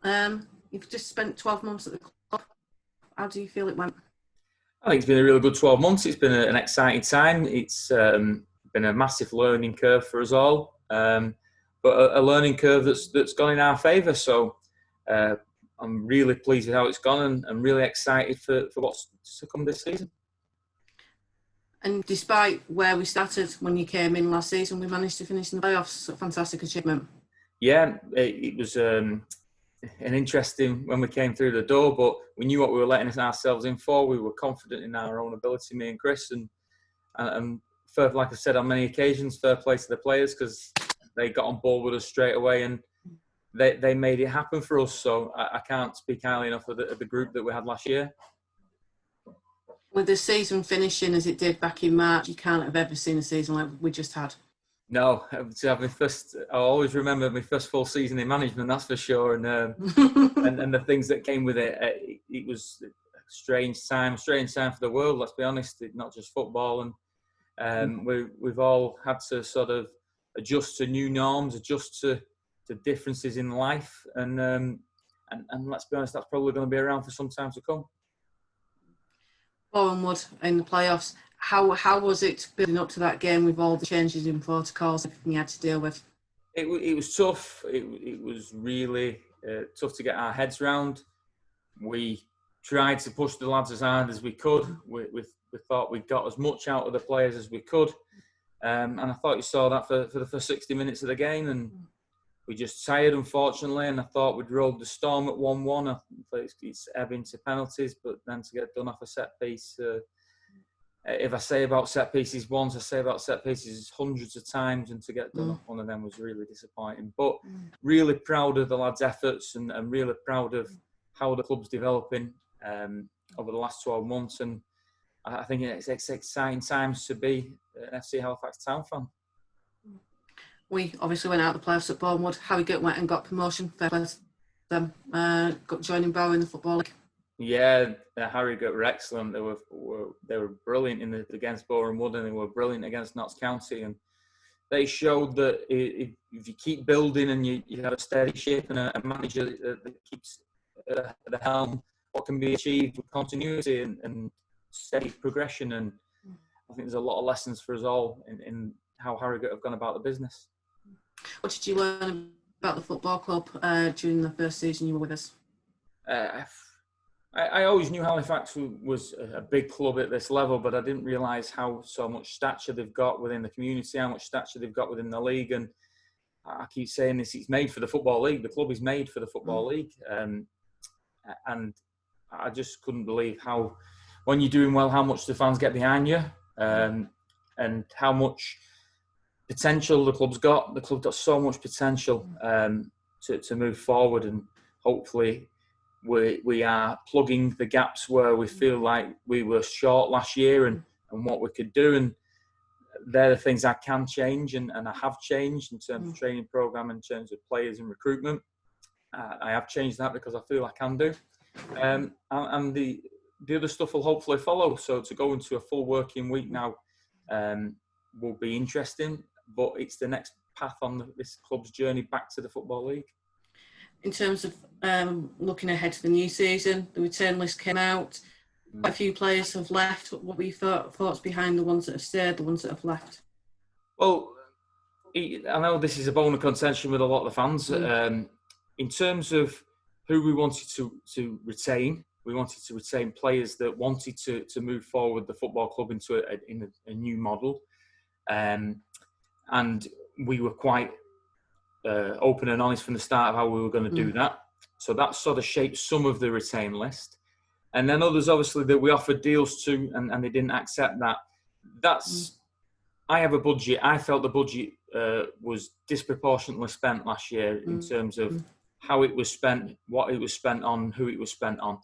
You've just spent 12 months at the club. How do you feel it went? I think it's been a really good 12 months. It's been an exciting time. It's been a massive learning curve for us all, but a learning curve that's gone in our favour. So I'm really pleased with how it's gone, and I'm really excited for what's to come this season. And despite where we started when you came in last season, we managed to finish in the playoffs. A fantastic achievement. Yeah, it was an interesting when we came through the door, but we knew what we were letting ourselves in for. We were confident in our own ability, me and Chris, and fair, like I said on many occasions, fair play to the players because they got on board with us straight away and they made it happen for us. So I can't speak highly enough of the group that we had last year. With the season finishing as it did back in March, you can't have ever seen a season like we just had. No, to have I always remember my first full season in management, that's for sure. And and the things that came with it, it was a strange time for the world, let's be honest, not just football. And we've all had to sort of adjust to new norms, adjust to differences in life. And let's be honest, that's probably going to be around for some time to come. Bournemouth in the playoffs. How was it building up to that game with all the changes in protocols, everything you had to deal with? It was tough. It was really tough to get our heads round. We tried to push the lads as hard as we could. We thought we got as much out of the players as we could. And I thought you saw that for the first 60 minutes of the game. And we just tired, unfortunately. And I thought we'd rolled the storm at 1-1. It's ebbing to penalties, but then to get done off a set piece. If I say about set pieces once, I say about set pieces hundreds of times, and to get done off one of them was really disappointing. But really proud of the lads' efforts and really proud of how the club's developing over the last 12 months. And I think it's exciting times to be an FC Halifax Town fan. We obviously went out of the playoffs at Bournemouth. Hyde went and got promotion. Fair play to them. Got joining Bow in the Football League. Yeah, Harrogate were excellent. They were brilliant against Bournemouth, and they were brilliant against Notts County. And they showed that if you keep building and you have a steady ship and a manager that keeps at the helm, what can be achieved with continuity and steady progression. And I think there's a lot of lessons for us all in how Harrogate have gone about the business. What did you learn about the football club during the first season you were with us? I always knew Halifax was a big club at this level, but I didn't realise how so much stature they've got within the community, how much stature they've got within the league. And I keep saying this, it's made for the Football League. The club is made for the Football League. And I just couldn't believe how, when you're doing well, how much the fans get behind you and how much potential the club's got. The club's got so much potential to move forward, and hopefully we are plugging the gaps where we feel like we were short last year and what we could do. And they're the things I can change and I have changed in terms of training program, in terms of players and recruitment. I have changed that because I feel I can do. And the other stuff will hopefully follow. So to go into a full working week now will be interesting, but it's the next path on this club's journey back to the Football League. In terms of looking ahead to the new season, the return list came out. Quite a few players have left. What were your thoughts behind the ones that have stayed, the ones that have left? Well, I know this is a bone of contention with a lot of the fans. In terms of who we wanted to retain, we wanted to retain players that wanted to move forward the football club into a new model. And we were quite open and honest from the start of how we were going to do that. So that sort of shaped some of the retain list. And then others, obviously, that we offered deals to and they didn't accept that. I have a budget. I felt the budget was disproportionately spent last year in terms of how it was spent, what it was spent on, who it was spent on.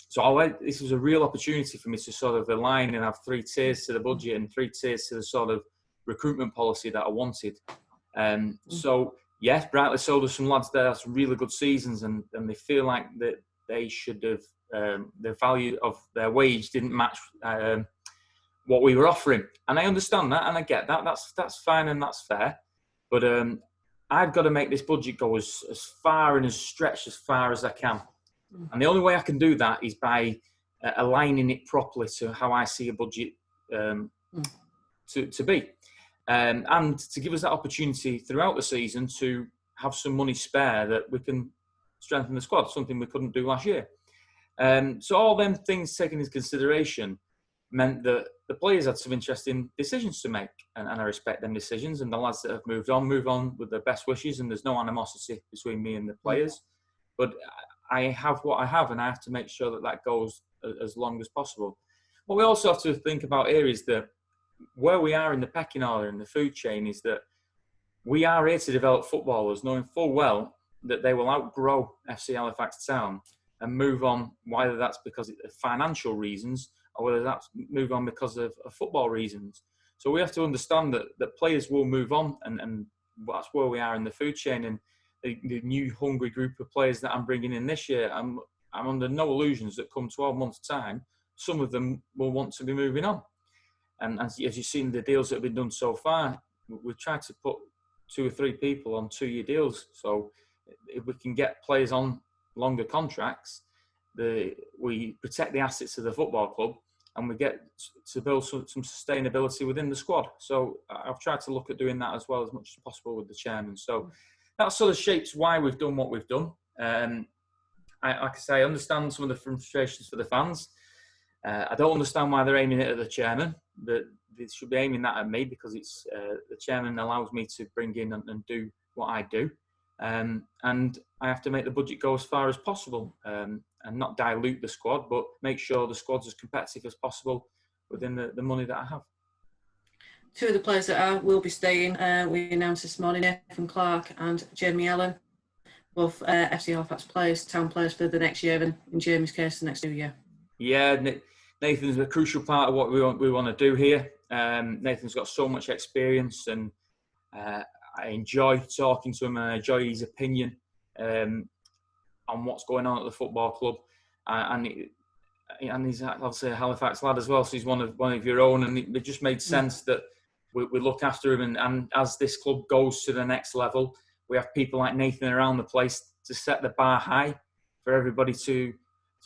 So this was a real opportunity for me to sort of align and have 3 tiers to the budget and 3 tiers to the sort of recruitment policy that I wanted. So, yes, rightly so, there's some lads there, some really good seasons, and they feel like that they should have, the value of their wage didn't match what we were offering. And I understand that, and I get that. That's fine and that's fair. But I've got to make this budget go as far and as stretched as far as I can. And the only way I can do that is by aligning it properly to how I see a budget to be. And to give us that opportunity throughout the season to have some money spare that we can strengthen the squad, something we couldn't do last year. So all them things taken into consideration meant that the players had some interesting decisions to make, and I respect them decisions. And the lads that have move on with their best wishes, and there's no animosity between me and the players. But I have what I have, and I have to make sure that that goes as long as possible. What we also have to think about here is that where we are in the pecking order in the food chain is that we are here to develop footballers, knowing full well that they will outgrow FC Halifax Town and move on, whether that's because of financial reasons or whether that's move on because of football reasons. So we have to understand that players will move on, and that's where we are in the food chain. And the new hungry group of players that I'm bringing in this year, I'm under no illusions that come 12 months' time, some of them will want to be moving on. And as you've seen the deals that have been done so far, we've tried to put 2 or 3 people on 2-year deals. So if we can get players on longer contracts, we protect the assets of the football club, and we get to build some sustainability within the squad. So I've tried to look at doing that as well as much as possible with the chairman. So that sort of shapes why we've done what we've done. Like I say, I understand some of the frustrations for the fans. I don't understand why they're aiming it at the chairman. They should be aiming that at me, because it's the chairman allows me to bring in and do what I do. And I have to make the budget go as far as possible, and not dilute the squad, but make sure the squad's as competitive as possible within the money that I have. 2 of the players that will be staying, we announced this morning, Nathan Clark and Jamie Allen, both FC Halifax players, Town players for the next year, and in Jamie's case, the next 2 year. Yeah, Nathan's a crucial part of what we want to do here. Nathan's got so much experience, and I enjoy talking to him, and I enjoy his opinion on what's going on at the football club. And he's obviously a Halifax lad as well, so he's one of your own. And it just made sense that we look after him. And as this club goes to the next level, we have people like Nathan around the place to set the bar high for everybody to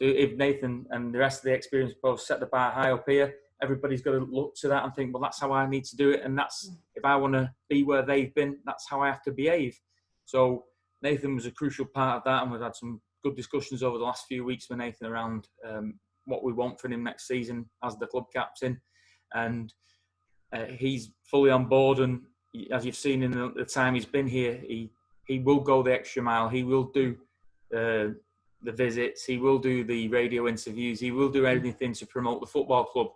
if Nathan and the rest of the experienced pros set the bar high up here, everybody's got to look to that and think, well, that's how I need to do it. And that's, if I want to be where they've been, that's how I have to behave. So Nathan was a crucial part of that. And we've had some good discussions over the last few weeks with Nathan around what we want from him next season as the club captain. And he's fully on board. And as you've seen in the time he's been here, he will go the extra mile. He will do the visits. He will do the radio interviews. He will do anything to promote the football club.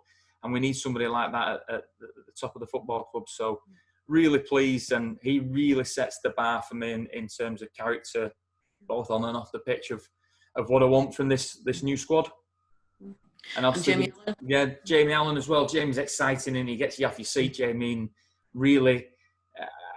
And we need somebody like that at the top of the football club. So really pleased. And he really sets the bar for me in terms of character, both on and off the pitch, of what I want from this new squad. And obviously, Jamie Allen as well. Jamie's exciting, and he gets you off your seat, Jamie. And really,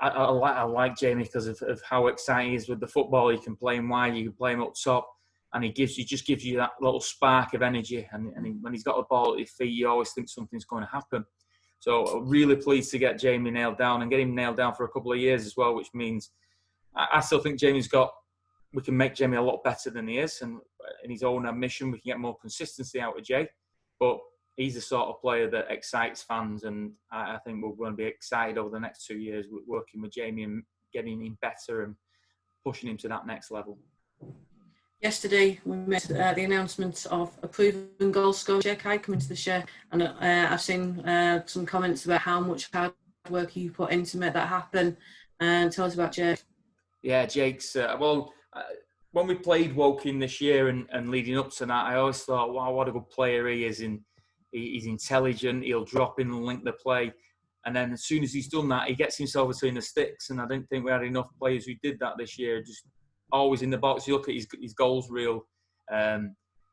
I like Jamie because of how exciting he is with the football. He can play him wide, you can play him up top, and he just gives you that little spark of energy. And when he's got the ball at his feet, you always think something's going to happen. So really pleased to get Jamie nailed down, and get him nailed down for a couple of years as well, which means I still think we can make Jamie a lot better than he is, and in his own admission, we can get more consistency out of Jay. But he's the sort of player that excites fans, and I think we're going to be excited over the next 2 years working with Jamie and getting him better and pushing him to that next level. Yesterday, we made the announcement of a proven goal scorer, Jake Hyde, coming to the share, and I've seen some comments about how much hard work you put in to make that happen. And tell us about Jake. Yeah, Jake's when we played Woking this year and leading up to that, I always thought, wow, what a good player he is. He's intelligent, he'll drop in and link the play. And then as soon as he's done that, he gets himself between the sticks. And I didn't think we had enough players who did that this year, just always in the box. You look at his goals reel,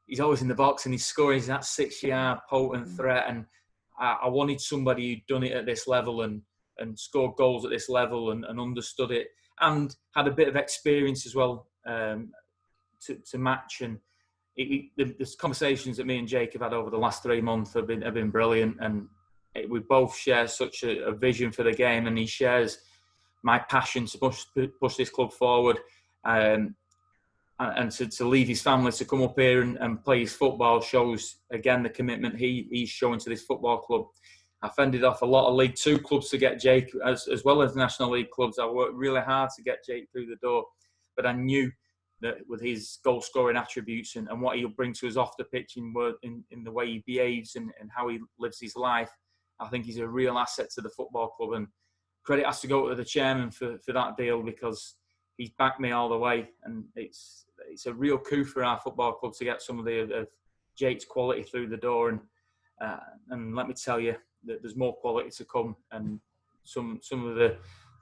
he's always in the box and he's scoring. He's that 6-yard potent threat. And I wanted somebody who'd done it at this level and scored goals at this level and understood it, and had a bit of experience as well to match. And the conversations that me and Jake have had over the last 3 months have been brilliant. And we both share such a vision for the game, and he shares my passion to push this club forward, and to leave his family to come up here and play his football shows again the commitment he's showing to this football club. I fended off a lot of League Two clubs to get Jake, as well as National League clubs. I worked really hard to get Jake through the door, but I knew that with his goal scoring attributes and what he'll bring to us off the pitch in the way he behaves and how he lives his life, I think he's a real asset to the football club. And credit has to go to the chairman for that deal, because he's backed me all the way. And it's a real coup for our football club to get somebody of Jake's quality through the door. And let me tell you that there's more quality to come. And some of the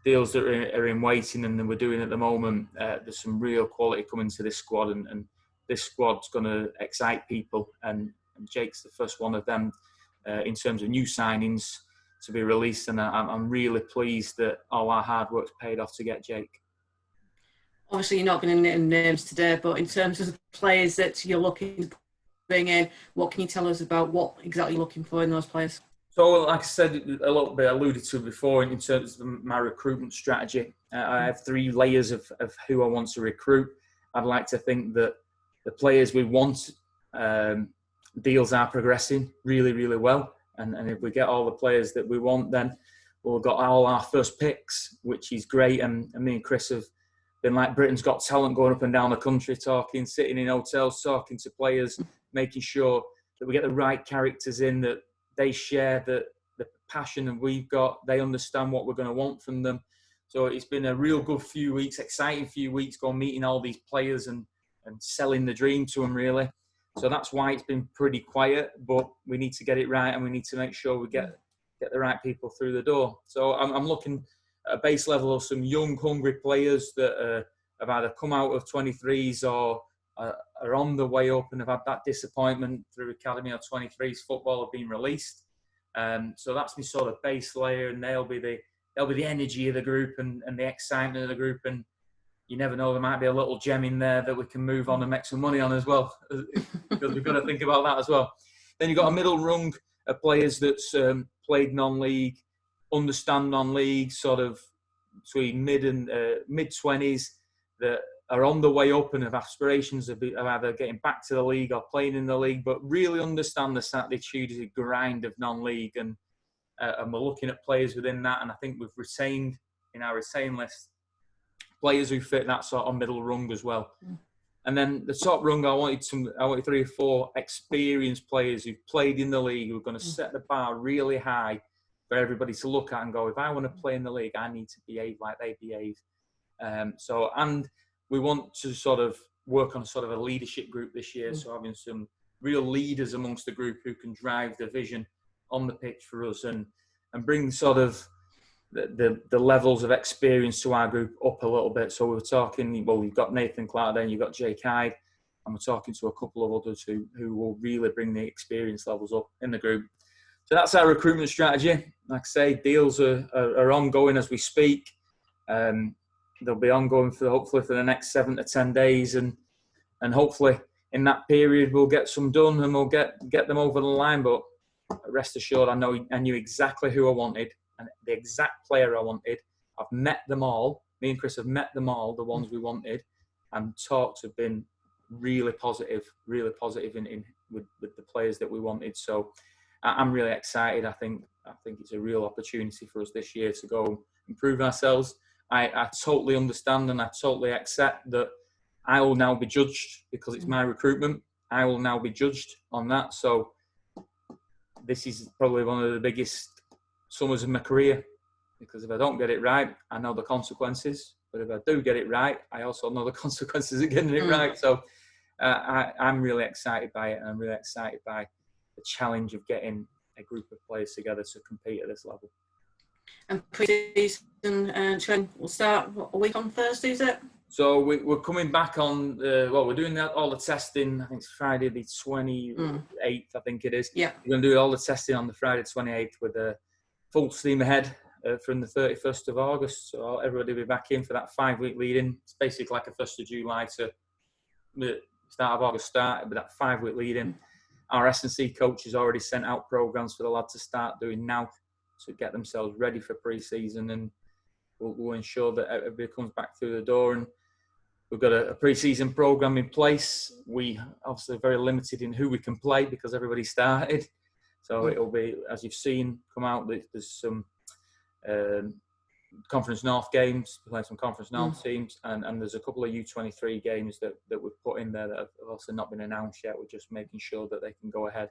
deals that are in waiting and that we're doing at the moment, there's some real quality coming to this squad, and this squad's going to excite people. And Jake's the first one of them in terms of new signings to be released, and I'm really pleased that all our hard work's paid off to get Jake. Obviously, you're not going to name names today, but in terms of the players that you're looking to bring in, what can you tell us about what exactly you're looking for in those players? So, like I said, a little bit alluded to before in terms of my recruitment strategy. I have 3 layers of who I want to recruit. I'd like to think that the players we want, deals are progressing really, really well. And if we get all the players that we want, then we've got all our first picks, which is great. And me and Chris have been like Britain's Got Talent, going up and down the country, sitting in hotels, talking to players, making sure that we get the right characters in, that they share the passion that we've got. They understand what we're going to want from them. So it's been a real good few weeks, exciting few weeks, going meeting all these players and selling the dream to them, really. So that's why it's been pretty quiet, but we need to get it right, and we need to make sure we get the right people through the door. So I'm looking at a base level of some young, hungry players that have either come out of 23s or are on the way up and have had that disappointment through Academy or 23s football have been released. So that's my sort of base layer, and they'll be the energy of the group and the excitement of the group. And you never know, there might be a little gem in there that we can move on and make some money on as well, because we've got to think about that as well. Then you've got a middle rung of players that's played non-league, understand non-league, sort of between mid-20s, that are on the way up and have aspirations of either getting back to the league or playing in the league, but really understand the Saturday, Tuesday grind of non-league. And we're looking at players within that, and I think we've retained in our retain list players who fit that sort of middle rung as well. And then the top rung, I wanted 3 or 4 experienced players who've played in the league, who are going to set the bar really high for everybody to look at and go, if I want to play in the league, I need to behave like they behave. And we want to sort of work on sort of a leadership group this year. So having some real leaders amongst the group who can drive the vision on the pitch for us and bring sort of the levels of experience to our group up a little bit. So we're talking, well, you've got Nathan Clark, then you've got Jake Hyde, and we're talking to a couple of others who will really bring the experience levels up in the group. So that's our recruitment strategy. Like I say, deals are ongoing as we speak. They'll be ongoing hopefully for the next 7 to 10 days, and hopefully in that period we'll get some done and we'll get them over the line. But rest assured, I knew exactly who I wanted and the exact player I wanted. I've met them all. Me and Chris have met them all, the ones we wanted, and talks have been really positive in with the players that we wanted. So I'm really excited. I think it's a real opportunity for us this year to go improve ourselves. I totally understand and I totally accept that I will now be judged because it's my recruitment. I will now be judged on that. So this is probably one of the biggest summers of my career, because if I don't get it right, I know the consequences. But if I do get it right, I also know the consequences of getting it right. So I'm really excited by it, and I'm really excited by the challenge of getting a group of players together to compete at this level. And pre-season training will start a week on Thursday, is it? So we're coming back on, we're doing all the testing. I think it's Friday the 28th, I think it is. Yeah. We're going to do all the testing on the Friday 28th with a full steam ahead from the 31st of August. So everybody will be back in for that 5-week lead-in. It's basically like a 1st of July to the start of August start, but that 5-week lead-in. Our S&C coach has already sent out programmes for the lads to start doing now to get themselves ready for pre-season. And we'll ensure that everybody comes back through the door. And we've got a pre-season program in place. We obviously are very limited in who we can play because everybody started. So it'll be, as you've seen come out, there's some Conference North games, playing some Conference North teams, and there's a couple of U23 games that we've put in there that have also not been announced yet. We're just making sure that they can go ahead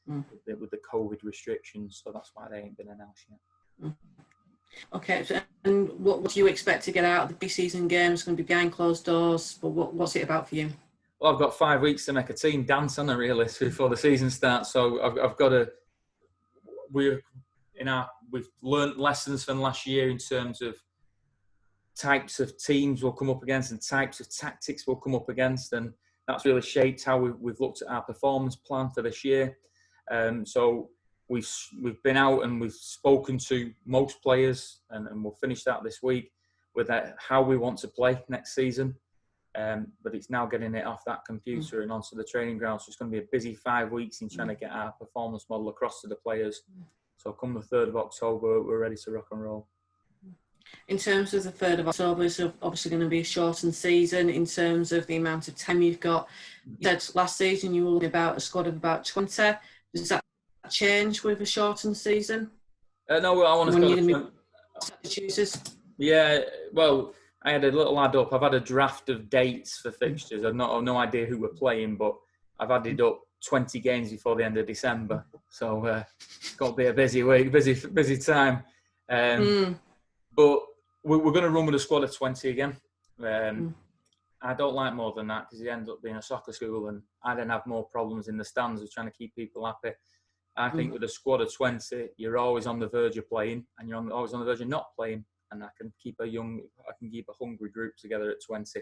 with the COVID restrictions, so that's why they ain't been announced yet. Okay, so, and what do you expect to get out of the pre-season game? It's going to be behind closed doors, but what's it about for you? Well, I've got 5 weeks to make a team dance, haven't I, really, before the season starts. So I've got to. We've learned lessons from last year in terms of types of teams we'll come up against and types of tactics we'll come up against, and that's really shaped how we've looked at our performance plan for this year. So we've been out and we've spoken to most players, and we'll finish that this week with how we want to play next season. But it's now getting it off that computer and onto the training ground. So it's going to be a busy 5 weeks in trying to get our performance model across to the players. So come the 3rd of October, we're ready to rock and roll. In terms of the 3rd of October, it's obviously going to be a shortened season in terms of the amount of time you've got. You said last season you were looking about a squad of about 20. Does that change with a shortened season? No, I want to chooses. Yeah, well, I had a little add up. I've had a draft of dates for fixtures. I've no idea who we're playing, but I've added up 20 games before the end of December. So it's got to be a busy week, busy time. But we're going to run with a squad of 20 again. I don't like more than that because it ends up being a soccer school, and I then have more problems in the stands of trying to keep people happy. I think with a squad of 20, you're always on the verge of playing, and you're always on the verge of not playing. And I can keep a hungry group together at 20.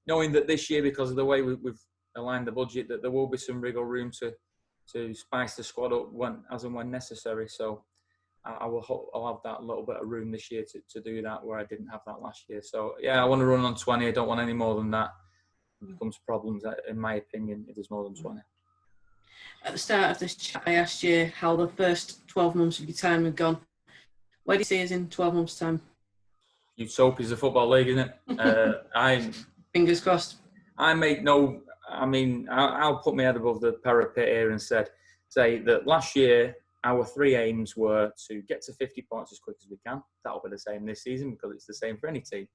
Knowing that this year, because of the way we've aligned the budget, that there will be some wriggle room to spice the squad up as and when necessary. So I'll have that little bit of room this year to do that, where I didn't have that last year. So yeah, I want to run on 20. I don't want any more than that. It becomes problems, in my opinion, if there's more than 20. At the start of this chat, I asked you how the first 12 months of your time had gone. Where do you see us in 12 months' time? Utopia's the football league, isn't it? Fingers crossed. I'll put my head above the parapet here and say that last year our 3 aims were to get to 50 points as quick as we can. That'll be the same this season because it's the same for any team.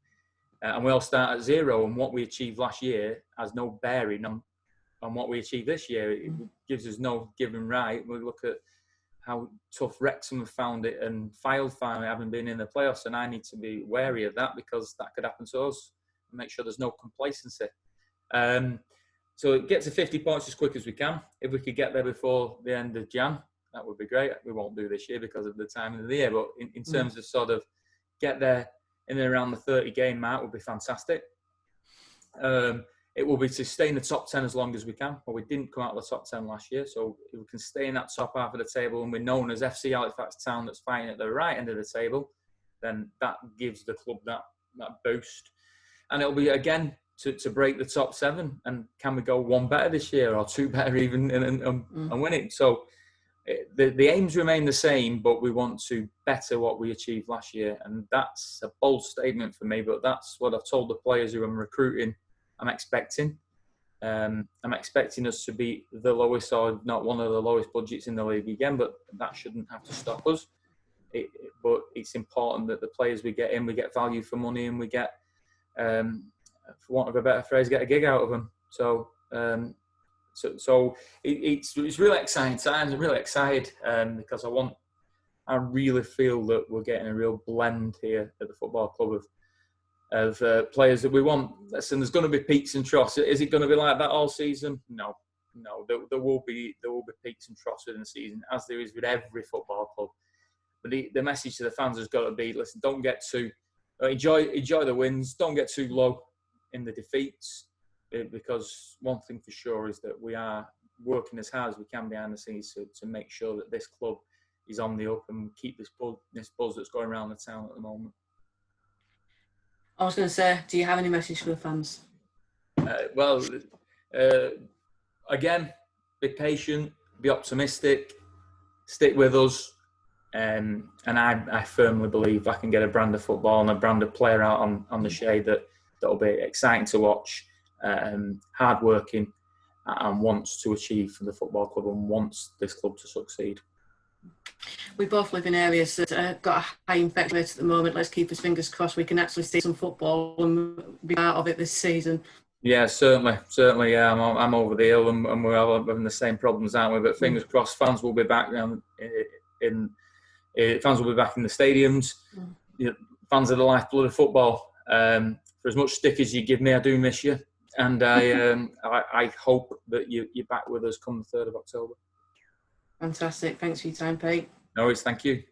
And we all start at 0, and what we achieved last year has no bearing on what we achieved this year. It gives us no given right. We look at how tough Wrexham have found it and filed finally having been in the playoffs, and I need to be wary of that because that could happen to us, and make sure there's no complacency. So get to 50 points as quick as we can. If we could get there before the end of Jan, that would be great. We won't do this year because of the timing of the year, but in terms of sort of get there in and around the 30 game mark would be fantastic. It will be to stay in the top 10 as long as we can. Well, we didn't come out of the top 10 last year, so if we can stay in that top half of the table and we're known as FC Halifax Town that's fighting at the right end of the table, then that gives the club that boost. And it'll be, again, to break the top 7. And can we go 1 better this year or 2 better even and win it? So the aims remain the same, but we want to better what we achieved last year. And that's a bold statement for me, but that's what I've told the players who I'm recruiting I'm expecting. I'm expecting us to be the lowest, or not one of the lowest budgets in the league again, but that shouldn't have to stop us. But it's important that the players we get in, we get value for money, and we get, for want of a better phrase, get a gig out of them. So it's really exciting times. I'm really excited because I really feel that we're getting a real blend here at the football club of players that we want. Listen, there's going to be peaks and troughs. Is it going to be like that all season? No. There will be peaks and troughs within the season, as there is with every football club. But the message to the fans has got to be: listen, don't get too enjoy the wins. Don't get too low in the defeats, because one thing for sure is that we are working as hard as we can behind the scenes to make sure that this club is on the up and keep this buzz that's going around the town at the moment. I was going to say, do you have any message for the fans? Again, be patient, be optimistic, stick with us. And I firmly believe I can get a brand of football and a brand of player out on the shade that'll be exciting to watch, hard-working, and wants to achieve for the football club and wants this club to succeed. We both live in areas that got a high infection rate at the moment. Let's keep our fingers crossed we can actually see some football and be part of it this season. Yeah, certainly. Yeah, I'm over the hill, and we're all having the same problems, aren't we? But fingers crossed, fans will be back fans will be back in the stadiums. You know, fans are the lifeblood of football. For as much stick as you give me, I do miss you, and I hope that you're back with us come the 3rd of October. Fantastic. Thanks for your time, Pete. No worries. Thank you.